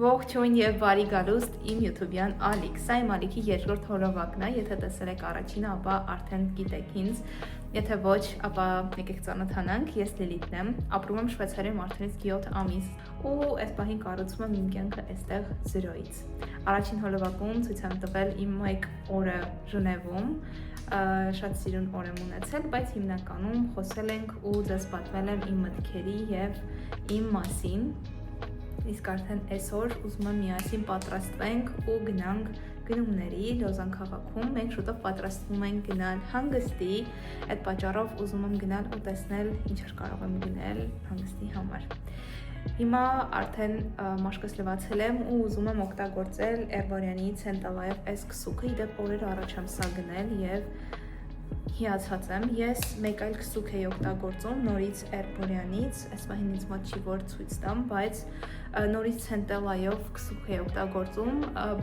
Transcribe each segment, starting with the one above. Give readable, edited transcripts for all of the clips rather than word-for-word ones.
Ողջույն եւ բարի գալուստ իմ YouTube-յան Ալիք։ Սա իմ Ալիքի երկրորդ հոլովակն է, եթե տեսել եք առաջինը, ապա արդեն գիտեք ինձ, եթե ոչ, ապա եկեք ծանոթանանք։ Ես Լիլիթն եմ, ապրում եմ Շվեյցարիայում արդեն 7 ամիս ու այս պահին կառուցում եմ իմ կյանքը այստեղ 0-ից։ Առաջին հոլովակում ցույց եմ տվել իմ մեկ օրը Ժնևում, շատ սիրուն օր եմ ունեցել, բայց հիմնականում խոսել ենք ու ձեզ պատմել եմ իմ մտքերի եւ իմ մասին։ Իսկ արդեն այսօր ուզում եմ միասին պատրաստվենք ու գնանք գնումների Լոզան քաղաքում։ Մենք շուտով պատրաստվում ենք գնալ հանգստի, այդ պատճառով ուզում եմ գնալ ու տեսնել ինչեր կարող եմ գնել հանգստի համար։ Հիմա արդեն մաշկս լվացել եմ ու ուզում եմ օգտագործել Էրբորյանի Ցենտալայով այս քսուկը, իդեպ օրեր առաջ եմ սա գնել եւ հիացած եմ։ Ես մեկ այլ քսուկ էի օգտագործում նորից Էրբորյանից, այս պահին ինձ մոտ չի որ ցույց տամ, բայց նորից Ցենտալայով քսուկ էի օգտագործում,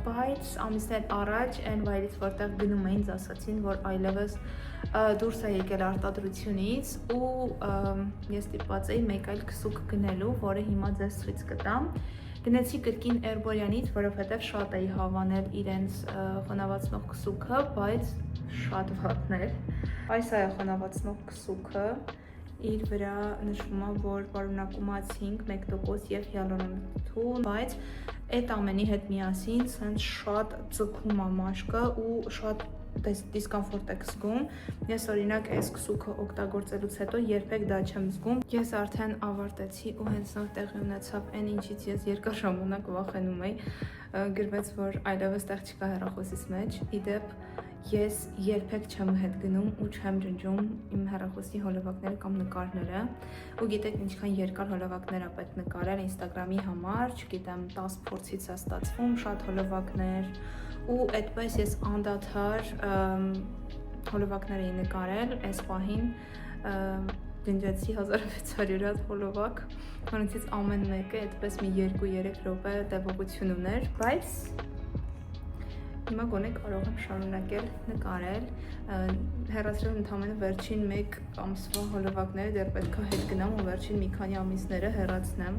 բայց ամիսներ առաջ այն վայրից որտեղ գնում էին, ասացին, որ այլևս դուրս է եկել արտադրությունից ու ես ստիպված էի մեկ այլ քսուկ գնելու, որը հիմա ձեզ ցույց կտամ։ Գնեցի կրկին Էրբորյանից, որովհետև շատ էի հավանել իրենց խոնավացնող քսուկը, բայց շատ վատներ։ Այս է խոնավացնող քսուկը, իր վրա նշվում է, որ պարունակում 5% եւ հիալուրոնաթթու, բայց այդ ամենի հետ միասին ցենց շատ ձգում է մաշկը ու շատ դիսկոմֆորտ եք զգում։ Ես օրինակ այս քսուկը օգտագործելուց հետո երբեք դա չեմ զգում։ Ես արդեն ավարտեցի ու հենց նոր տեղի ունեցավ այն ինչից ես երկար ժամանակ վախենում էի, գրվեց, որ այլևս տեղ չկա հեռախոսիս մեջ։ Իդեպ ես երբեք չեմ հետ գնում ու չեմ ջնջում իմ հեռախոսի հոլովակները կամ նկարները։ Ու գիտեք ինչքան երկար հոլովակներ է պետք նկարել Instagram-ի համար, չգիտեմ, 10 փորձից է ստացվում շատ հոլովակներ ու այդպես ես անդադար հոլովակներ էի նկարել, այս պահին ջնջեցի 1600 հատ հոլովակ, որոնցից ամեն մեկը այդպես մի 2-3 րոպե տևողություն ուներ, բայց հիմա գոնե կարող եմ շարունակել նկարել, հեռացրել ընդամենը վերջին 1 ամսվա հոլովակները, դեռ պետք է հետ գնամ ու վերջին մի քանի ամիսները հեռացնեմ։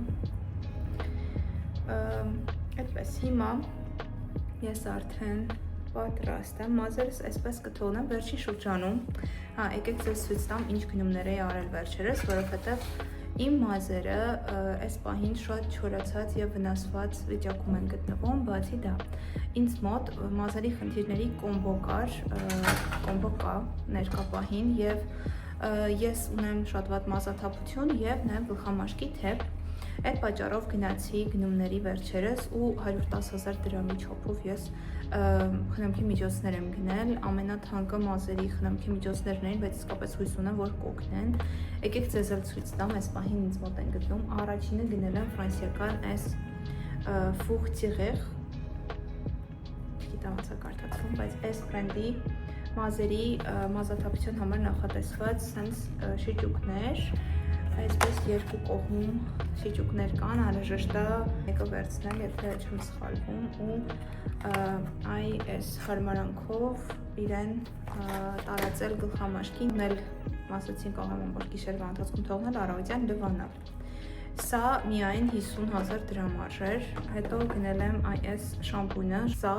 Այդպես հիմա ես արդեն պատրաստ եմ, մազերս այսպես կթողնեմ վերջին շրջանում, եկեք ձեզ ցույց տամ ինչ գնումներ էի արել վերջերս, որովհետև իմ մազերը այս պահին շատ չորացած եւ վնասված վիճակում են գտնվում, բացի դա ինձ մոտ մազերի խնդիրների կոմբո կա ներկա պահին եւ ես ունեմ շատ վատ մազաթափություն եւ նաեւ գլխամաշկի թեփ։ Այդ պատճառով գնացի գնումների վերջերս ու 110,000 դրամի չափով ես խնամքի միջոցներ եմ գնել, ամենաթանկը մազերի խնամքի միջոցներն էին, բայց իսկապես հույս ունեմ, որ կօգնեն։ Եկեք ձեզ էլ ցույց տամ, այս պահին ինձ մոտ են գտնում։ Առաջինը գնել եմ ֆրանսիական այս Fouchtirer, չգիտեմ ոնց է կարդացվում, բայց այս բրենդի մազերի մազաթափության համար նախատեսված sense շիճուկներ, այսպես երկու կողմում շիճուկներ կան, անհրաժեշտ է մեկը վերցնել, եթե չեմ սխալվում, ու այս հարմարանքով իրեն տարածել գլխամաշկին, ունել մասացին կարող եմ որ գիշերվա ընթացքում թողնել, առավոտյան լվանալ։ Սա միայն 50,000 դրամ արժեր, հետո գնել եմ այս շամպունը, սա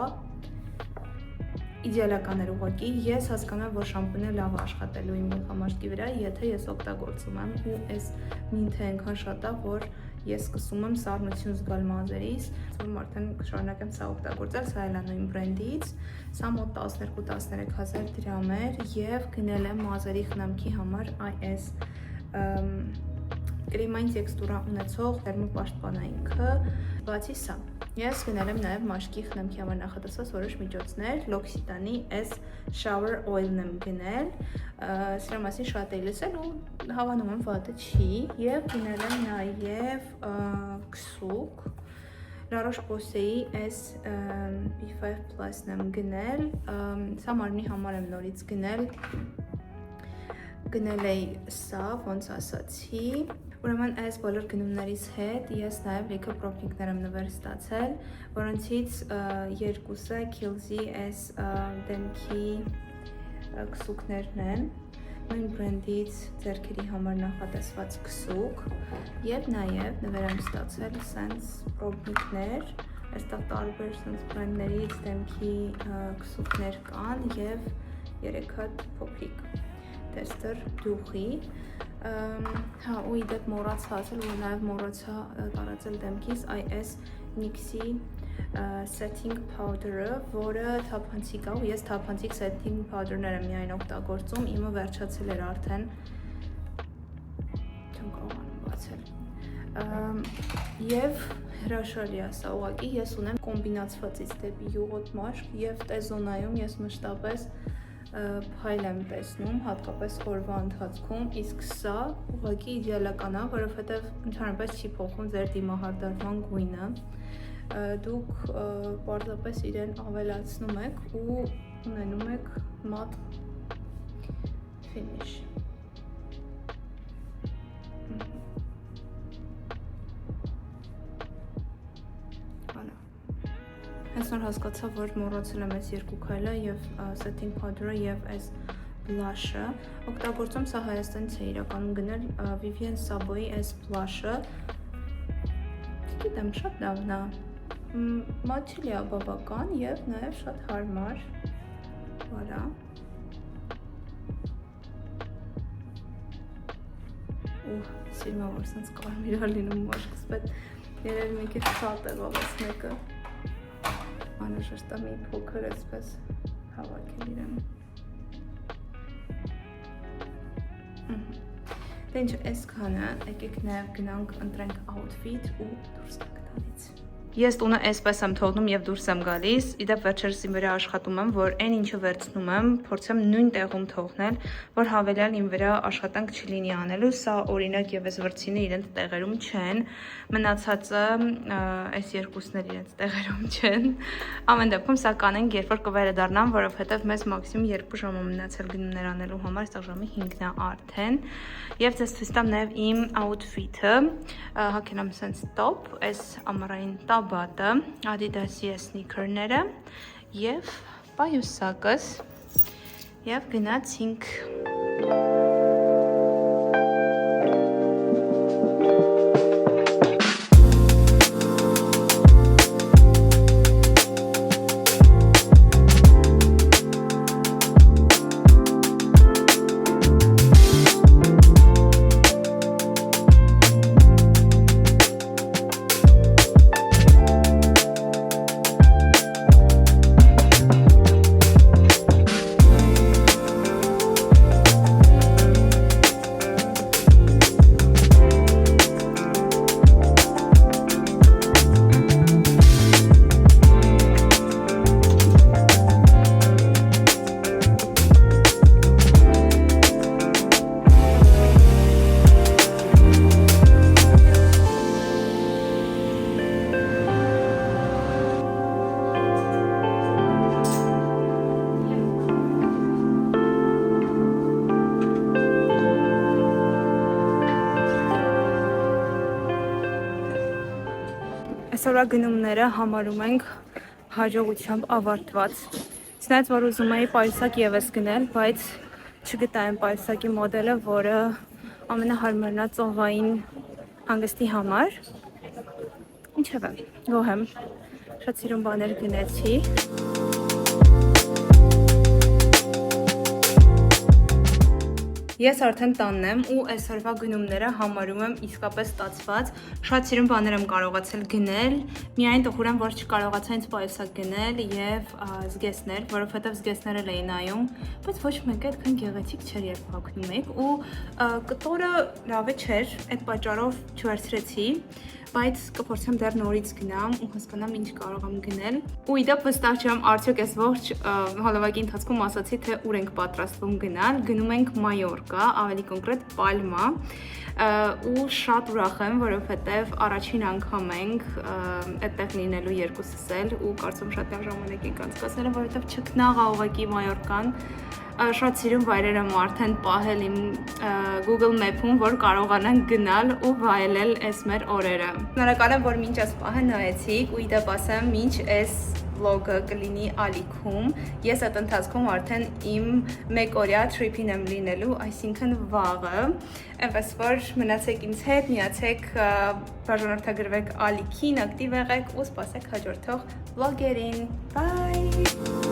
իդեալական էր ուղղակի, ես հասկանում եմ, որ շամպունը լավ է աշխատելու իմ գլխամաշկի վրա, եթե ես օգտագործում եմ ու այս մինթը այնքան շատ է, որ ես սկսում եմ սառնություն զգալ մազերիս, ասում եմ արդեն կշարունակեմ սա օգտագործել, սա էլ է նույն բրենդից, սա մոտ 12-13,000 դրամ էր եւ գնել եմ մազերի խնամքի համար այս կրեմային տեքստուրա ունեցող թերմոպաշտպանայինքը, բացի սա ես գնել եմ նաև մաշկի խնամքի համար նախատեսված որոշ միջոցներ, L'Occitanie այս shower oil-ն եմ գնել, սրա մասին շատ էի լսել ու հավանում եմ վատը չի, եւ գնել եմ նաև քսուկ, La Roche-Posay այս B5 Plus-ն եմ գնել, սա մարմնի համար եմ նորից գնել էի սա, ոնց ասացի, ուրեմն այս բոլոր գնումներից հետ ես նաև լիքը պրոբլեմներ եմ նվեր ստացել, որոնցից երկուսը Kiehl's-ի այս դեմքի քսուկներն են, նույն բրենդից ձեռքերի համար նախատեսված քսուկ եւ նաեւ նվեր եմ ստացել sense պրոբլեմներ Այստեղ տարբեր sense brand-ներից դեմքի քսուկներ կան եւ 3 հատ փոքրիկ tester դուխի։ Հա, ու իդեպ մոռացա ասել, որ նաեւ մոռացա տարածել դեմքիս IS NYX-ի setting powder-ը, որը թափանցիկ է, ու ես թափանցիկ setting powder-ները միայն օգտագործում, իմը վերջացել էր արդեն։ Չեմ կարողանում բացել։ Եվ հրաշալի է սա, ուղղակի ես ունեմ կոմբինացվածից դեպի յուղոտ մաշկ եւ տեզոնայում ես մշտապես փայլ եմ տեսնում, հատկապես օրվա ընթացքում, իսկ սա ուղղակի իդեալական է, որովհետեւ ընդհանրապես չի փոխում ձեր դիմահարդարման գույնը։ Դուք պարզապես իրեն ավելացնում եք ու ունենում եք մատ finish։ Այսօր հասկացա, որ մոռացել եմ այս երկու քայլը եւ setting powder-ը եւ այս blush-ը։ Օգտագործում սա Հայաստանից է իրականում գնել Vivienne Savoy այս blush-ը։ Գիտեմ, շատ լավն է։ Մատչելի է բավական եւ նաեւ շատ հարմար։ Voilà։ Սիրում եմ, որ սենց կարմիր է լինում մաշկս, բայց երևի մի քիչ շատ է բավաց մեկը։ Անհրաժեշտ է մի փոքր այսպես հավաքել իրեն։ Դե ինչ, այսքանը, եկեք նաև գնանք ընտրենք outfit ու դուրս գանք տանից։ Ես տունը այսպես եմ թողնում եւ դուրս եմ գալիս, իդեպ վերջերս իմ վրա աշխատում եմ, որ այն ինչը վերցնում եմ, փորձեմ նույն տեղում թողնել, որ հավելյալ իմ վրա աշխատանք չլինի անելու, սա օրինակ եւ այս վրձինը իրենց տեղերում չեն, մնացածը այս երկուսն էլ իրենց տեղերում չեն։ Ամեն դեպքում սա կանենք, երբ որ կվերադառնամ, որովհետեւ մեզ մաքսիմում 2 ժամ է մնացել գնումներ անելու համար, այստեղ ժամի 5-ն է արդեն։ Եվ ձեզ ցույց տամ նաեւ իմ outfit-ը, հագել եմ sense top, այս ամառային տաբատը, Adidas-ի սնիքերները եւ պայուսակս եւ գնացինք։ Այսօրվա գնումները համարում ենք հաջողությամբ ավարտված։ Չնայած որ ուզում էի պայուսակ եւս գնել, բայց չգտա այն պայուսակի մոդելը, որը ամենահարմարն է ծովային հանգստի համար։ Ինչևէ, գոհ եմ։ Շատ սիրուն բաներ գնեցի։ Ես արդեն տանն եմ ու այսօրվա գնումները համարում եմ իսկապես ստացված, շատ սիրուն բաներ եմ կարողացել գնել, միայն տխուր եմ, որ չկարողացա ինձ պայուսակ գնել եւ զգեստներ, որովհետեւ զգեստները էի նայում, բայց ոչ մեկը այդքան գեղեցիկ չէր, երբ հագնում եք ու կտորը լավ չէր, այդ պատճառով չվերցրեցի, բայց կփորձեմ դեռ նորից գնամ ու հասկանամ ինչ կարող եմ գնել։ Ու իդեպ վստահ չեմ, արդյոք այս ողջ հոլովակի ընթացքում ասացի, թե ուր ենք պատրաստվում գնալ։ Գնում ենք Մայորկա, ավելի կոնկրետ Պալմա, ու շատ ուրախ եմ, որովհետև առաջին անգամ ենք այդտեղ լինելու երկուսս էլ ու կարծում շատ լավ ժամանակ ենք անցկացնել, որովհետև չքնաղ է ուղղակի Մայորկան։ Շատ սիրուն վայրեր եմ արդեն պահել իմ Google Map-ում, որ կարողանանք գնալ ու վայելել այս մեր օրերը։ Շնորհակալ եմ, որ մինչ այս պահը նայեցիք ու իդեպ ասեմ, մինչ այս vlog-ը կլինի Ալիքում։ Ես այդ ընթացքում արդեն իմ մեկօրյա trip-ին եմ լինելու, այսինքն վաղը։ Այնպես որ մնացեք ինձ հետ, միացեք, բաժանորդագրվեք Ալիքին, ակտիվ եղեք ու սպասեք հաջորդող vlog-երին։ Bye!